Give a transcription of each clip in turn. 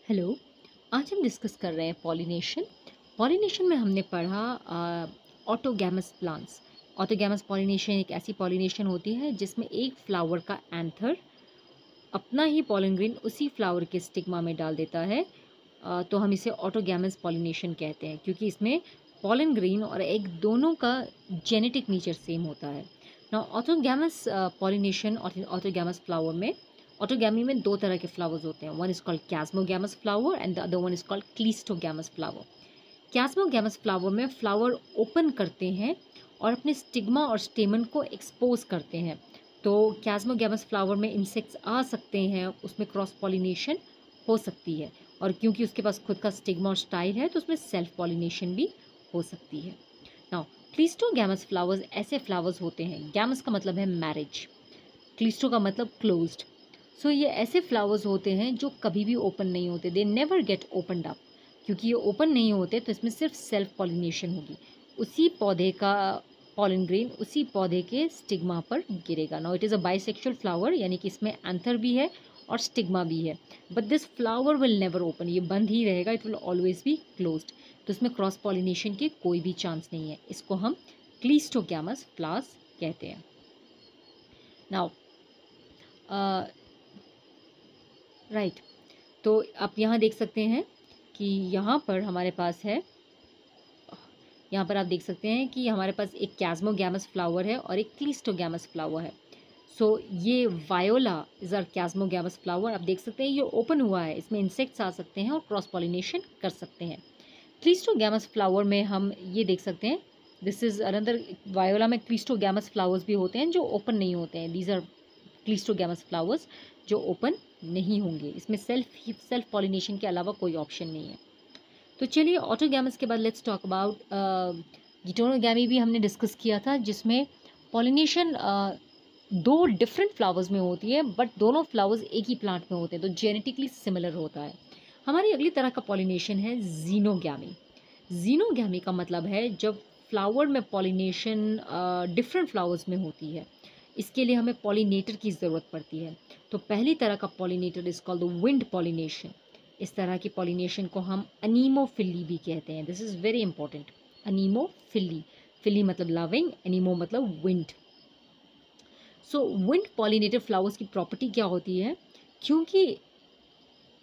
Hello. आज हम discuss कर रहे हैं पॉलिनेशन। पॉलिनेशन में हमने पढ़ा ऑटोगैमस प्लांट्स। ऑटोगैमस पॉलिनेशन एक ऐसी पॉलिनेशन होती है जिसमें एक फ्लावर का एंथर अपना ही पॉलन ग्रेन उसी फ्लावर के स्टिग्मा में डाल देता है। तो हम इसे ऑटोगैमस पॉलिनेशन कहते हैं क्योंकि इसमें पॉलन ग्रेन और एग दोनों का जेनेटिक नेचर सेम होता है ना। ऑटोगैमस पॉलिनेशन और ऑटोगैमस फ्लावर में ऑटोगैमी में दो तरह के फ्लावर्स होते हैं। One is called chasmogamous flower and the other one is called cleistogamous flower. Chasmogamous flower में फ्लावर ओपन करते हैं और अपने स्टिग्मा और स्टेमन को एक्सपोज करते हैं। तो कैस्मोगैमस फ्लावर में इंसेक्ट्स आ सकते हैं, उसमें क्रॉस पॉलिनेशन हो सकती है, और क्योंकि उसके पास खुद का स्टिग्मा और स्टाइल है तो उसमें सेल्फ पॉलिनेशन भी हो सकती है। नाउ क्लीस्टोगैमस फ्लावर्स ऐसे फ्लावर्स होते हैं, गैमस का मतलब है मैरिज, क्लीस्टो का मतलब क्लोज्ड। सो ये ऐसे फ्लावर्स होते हैं जो कभी भी ओपन नहीं होते, they never get opened up. क्योंकि ये ओपन नहीं होते तो इसमें सिर्फ सेल्फ पॉलिनेशन होगी, उसी पौधे का पॉलन ग्रेन उसी पौधे के स्टिग्मा पर गिरेगा। Now it is a bisexual flower, यानी कि इसमें एंथर भी है और स्टिग्मा भी है, but this flower will never open, ये बंद ही रहेगा, it will always be closed. तो इसमें क्रॉस पॉलिनेशन के कोई भी चांस नहीं है, इसको हम क्लीस्टोगैमस फ्लावर्स कहते हैं। नाउ राइट, तो आप यहाँ देख सकते हैं कि यहाँ पर हमारे पास है, यहाँ पर आप देख सकते हैं कि हमारे पास एक कैस्मोगैमस फ्लावर है और एक क्लीस्टोगैमस फ्लावर है। सो ये वायोला इज आर कैस्मोगैमस फ्लावर। आप देख सकते हैं ये ओपन हुआ है, इसमें इंसेक्ट्स आ सकते हैं और क्रॉस पॉलिनेशन कर सकते हैं। क्लीस्टोगैमस फ्लावर में हम ये देख सकते हैं, दिस इज अनदर, वायोला में क्लीस्टोगैमस फ्लावर्स भी होते हैं जो ओपन नहीं होते हैं। दीज आर क्लीस्टोगैमस फ्लावर्स जो ओपन नहीं होंगे, इसमें सेल्फ पॉलिनेशन के अलावा कोई ऑप्शन नहीं है। तो चलिए ऑटोगैमस के बाद लेट्स टॉक अबाउट गिटोनोगैमी भी हमने डिस्कस किया था, जिसमें पॉलिनेशन दो डिफरेंट फ्लावर्स में होती है, बट दोनों फ्लावर्स एक ही प्लांट में होते हैं, तो जेनेटिकली सिमिलर होता है। हमारी अगली तरह का पॉलिनेशन है जीनोगैमी। जीनोगैमी का मतलब है जब फ्लावर में पॉलिनेशन डिफरेंट फ्लावर्स में होती है, इसके लिए हमें पॉलिनेटर की ज़रूरत पड़ती है। तो पहली तरह का pollinator is called the wind pollination. इस तरह की पॉलिनेशन को हम अनीमोफिली भी कहते हैं। This is very important, anemophily. Phily मतलब लविंग, एनीमो मतलब wind. So wind pollinated flowers की प्रॉपर्टी क्या होती है, क्योंकि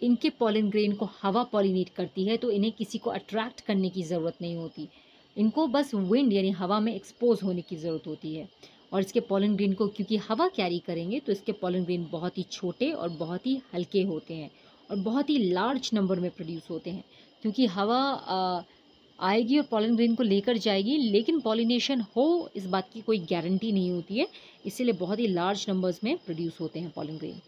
इनके पॉलन ग्रेन को हवा पॉलिनेट करती है तो इन्हें किसी को अट्रैक्ट करने की ज़रूरत नहीं होती, इनको बस विंड यानी हवा में एक्सपोज होने की ज़रूरत होती है। और इसके पॉलन ग्रेन को क्योंकि हवा कैरी करेंगे तो इसके पॉलन ग्रेन बहुत ही छोटे और बहुत ही हल्के होते हैं और बहुत ही लार्ज नंबर में प्रोड्यूस होते हैं। क्योंकि हवा आएगी और पॉलन ग्रेन को लेकर जाएगी, लेकिन पॉलिनेशन हो इस बात की कोई गारंटी नहीं होती है, इसीलिए बहुत ही लार्ज नंबर्स में प्रोड्यूस होते हैं पॉलन ग्रेन।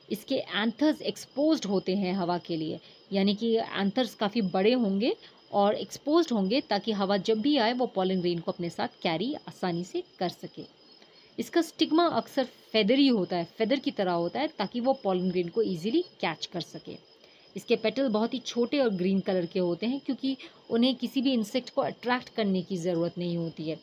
इसके एंथर्स एक्सपोज्ड होते हैं हवा के लिए, यानी कि एंथर्स काफ़ी बड़े होंगे और एक्सपोज्ड होंगे ताकि हवा जब भी आए वो पॉलन ग्रेन को अपने साथ कैरी आसानी से कर सके। इसका स्टिग्मा अक्सर फेदरी होता है, फेदर की तरह होता है, ताकि वो पॉलन ग्रेन को ईजिली कैच कर सके। इसके पेटल बहुत ही छोटे और ग्रीन कलर के होते हैं क्योंकि उन्हें किसी भी इंसेक्ट को अट्रैक्ट करने की ज़रूरत नहीं होती है,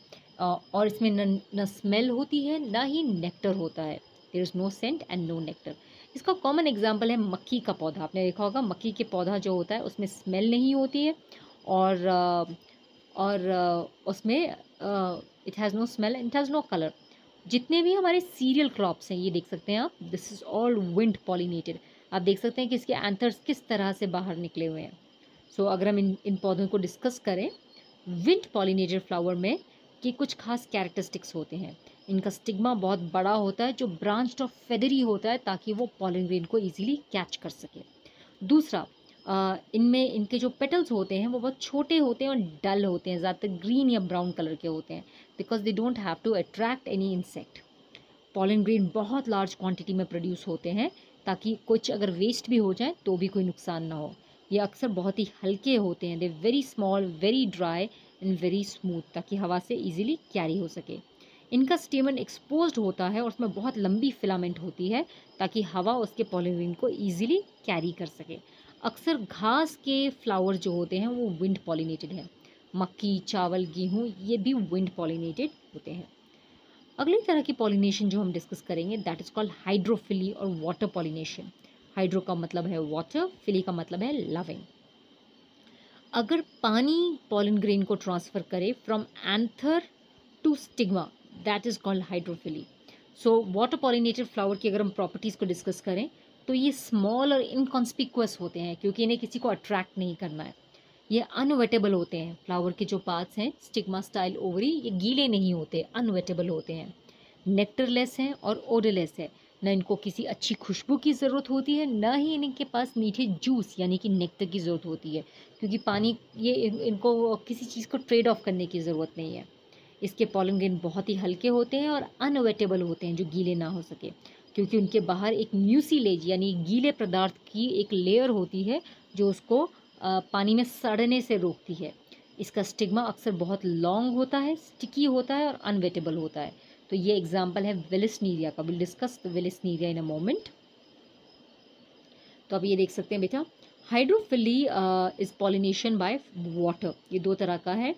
और इसमें न स्मेल होती है ना ही नेक्टर होता है। There is no scent and no nectar. इसका कॉमन एग्जाम्पल है मक्खी का पौधा। आपने देखा होगा मक्खी के पौधा जो होता है उसमें स्मेल नहीं होती है, और उसमें it has no smell, it has no colour. जितने भी हमारे सीरियल क्रॉप्स हैं ये देख सकते हैं आप, this is all wind pollinated. आप देख सकते हैं कि इसके एंथर्स किस तरह से बाहर निकले हुए हैं। सो अगर हम इन पौधों को डिस्कस करें, विंड पॉलिनेटेड फ्लावर में कि कुछ खास कैरेक्टरिस्टिक्स होते हैं। इनका स्टिग्मा बहुत बड़ा होता है जो ब्रांच्ड और फेदरी होता है ताकि वो पॉलन ग्रेन को इजीली कैच कर सके। दूसरा, इनमें इनके जो पेटल्स होते हैं वो बहुत छोटे होते हैं और डल होते हैं, ज़्यादातर ग्रीन या ब्राउन कलर के होते हैं, because they don't have to attract any insect. Pollen grain बहुत लार्ज क्वांटिटी में प्रोड्यूस होते हैं ताकि कुछ अगर वेस्ट भी हो जाए तो भी कोई नुकसान ना हो। ये अक्सर बहुत ही हल्के होते हैं, they very small, very dry and very smooth, ताकि हवा से इजीली कैरी हो सके। इनका स्टेमन एक्सपोज्ड होता है और उसमें बहुत लंबी फिलामेंट होती है ताकि हवा उसके पॉलन ग्रेन को इजीली कैरी कर सके। अक्सर घास के फ्लावर जो होते हैं वो विंड पॉलिनेटेड है। मक्की, चावल, गेहूँ ये भी विंड पॉलिनेटेड होते हैं। अगली तरह की पॉलिनेशन जो हम डिस्कस करेंगे दैट इज़ कॉल्ड हाइड्रोफिली और वाटर पॉलिनेशन। हाइड्रो का मतलब है वाटर, फिली का मतलब है लविंग। अगर पानी पॉलन ग्रेन को ट्रांसफर करे from anther to stigma, that is called hydrophily. So water pollinated flower की अगर हम प्रॉपर्टीज को डिस्कस करें तो ये स्मॉल और इनकॉन्स्पिक्वस होते हैं क्योंकि इन्हें किसी को अट्रैक्ट नहीं करना है। ये अनवेटेबल होते हैं, फ्लावर के जो पार्ट्स हैं स्टिग्मा स्टाइल ओवरी ये गीले नहीं होते, अनवेटेबल होते हैं। नेक्टरलेस हैं और ओडरलेस है, न इनको किसी अच्छी खुशबू की ज़रूरत होती है, न ही इनके पास मीठे जूस यानी कि नेक्टर की ज़रूरत होती है, क्योंकि पानी ये इनको किसी चीज़ को ट्रेड ऑफ करने की ज़रूरत नहीं है। इसके पॉलन ग्रेन बहुत ही हल्के होते हैं और अनवेटेबल होते हैं, जो गीले ना हो सके, क्योंकि उनके बाहर एक म्यूसिलेज यानी गीले पदार्थ की एक लेयर होती है जो उसको पानी में सड़ने से रोकती है। इसका स्टिग्मा अक्सर बहुत लॉन्ग होता है, स्टिकी होता है और अनवेटेबल होता है। तो ये एग्जाम्पल है विलिस्नीरिया का। Will discuss vallisneria in a moment. तो आप ये देख सकते हैं बेटा, hydrophily is pollination by water. ये दो तरह का है,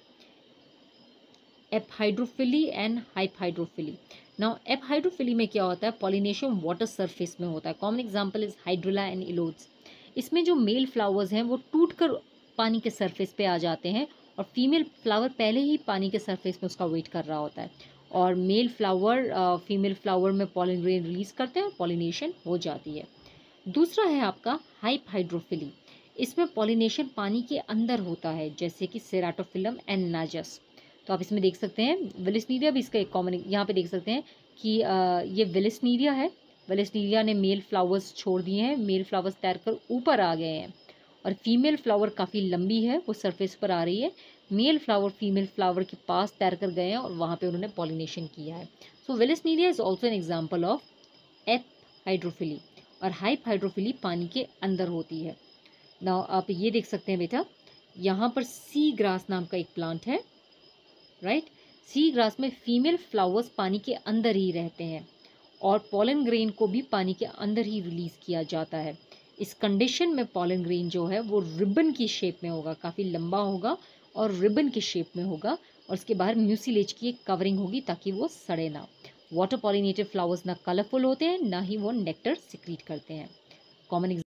एपहाइड्रोफिली एंड हाइपहाइड्रोफिली। नाउ एपहाइड्रोफिली में क्या होता है, पॉलिनेशन वाटर सरफेस में होता है। Common example is hydrilla and elodea. इसमें जो मेल फ्लावर्स हैं वो टूटकर पानी के सरफेस पे आ जाते हैं और फीमेल फ्लावर पहले ही पानी के सरफेस में उसका वेट कर रहा होता है, और मेल फ्लावर फीमेल फ्लावर में पॉलन ग्रेन रिलीज करते हैं और पॉलिनेशन हो जाती है। दूसरा है आपका हाइपहाइड्रोफिली। इसमें पॉलिनेशन पानी के अंदर होता है, जैसे कि सेराटोफिलम एंड नाजस। तो आप इसमें देख सकते हैं विलिस्नीरिया भी इसका एक कॉमन, यहाँ पे देख सकते हैं कि ये विलिस्नीरिया है। विलिस्नीरिया ने मेल फ्लावर्स छोड़ दिए हैं, मेल फ्लावर्स तैरकर ऊपर आ गए हैं और फीमेल फ्लावर काफ़ी लंबी है, वो सरफेस पर आ रही है। मेल फ्लावर फीमेल फ्लावर के पास तैरकर गए हैं और वहाँ पे उन्होंने पॉलिनेशन किया है। So vallisneria is also an example of epihydrophily, और हाइप हाइड्रोफिली पानी के अंदर होती है। नाउ आप ये देख सकते हैं बेटा, यहाँ पर सी ग्रास नाम का एक प्लांट है, राइट। सी ग्रास में फीमेल फ्लावर्स पानी के अंदर ही रहते हैं और पॉलन ग्रेन को भी पानी के अंदर ही रिलीज किया जाता है। इस कंडीशन में पॉलन ग्रेन जो है वो रिबन की शेप में होगा, काफ़ी लंबा होगा और रिबन की शेप में होगा, और उसके बाहर म्यूसिलेज की एक कवरिंग होगी ताकि वो सड़े ना। वाटर पॉलिनेटेड फ्लावर्स ना कलरफुल होते हैं, ना ही वो नेक्टर सिक्रीट करते हैं। कॉमन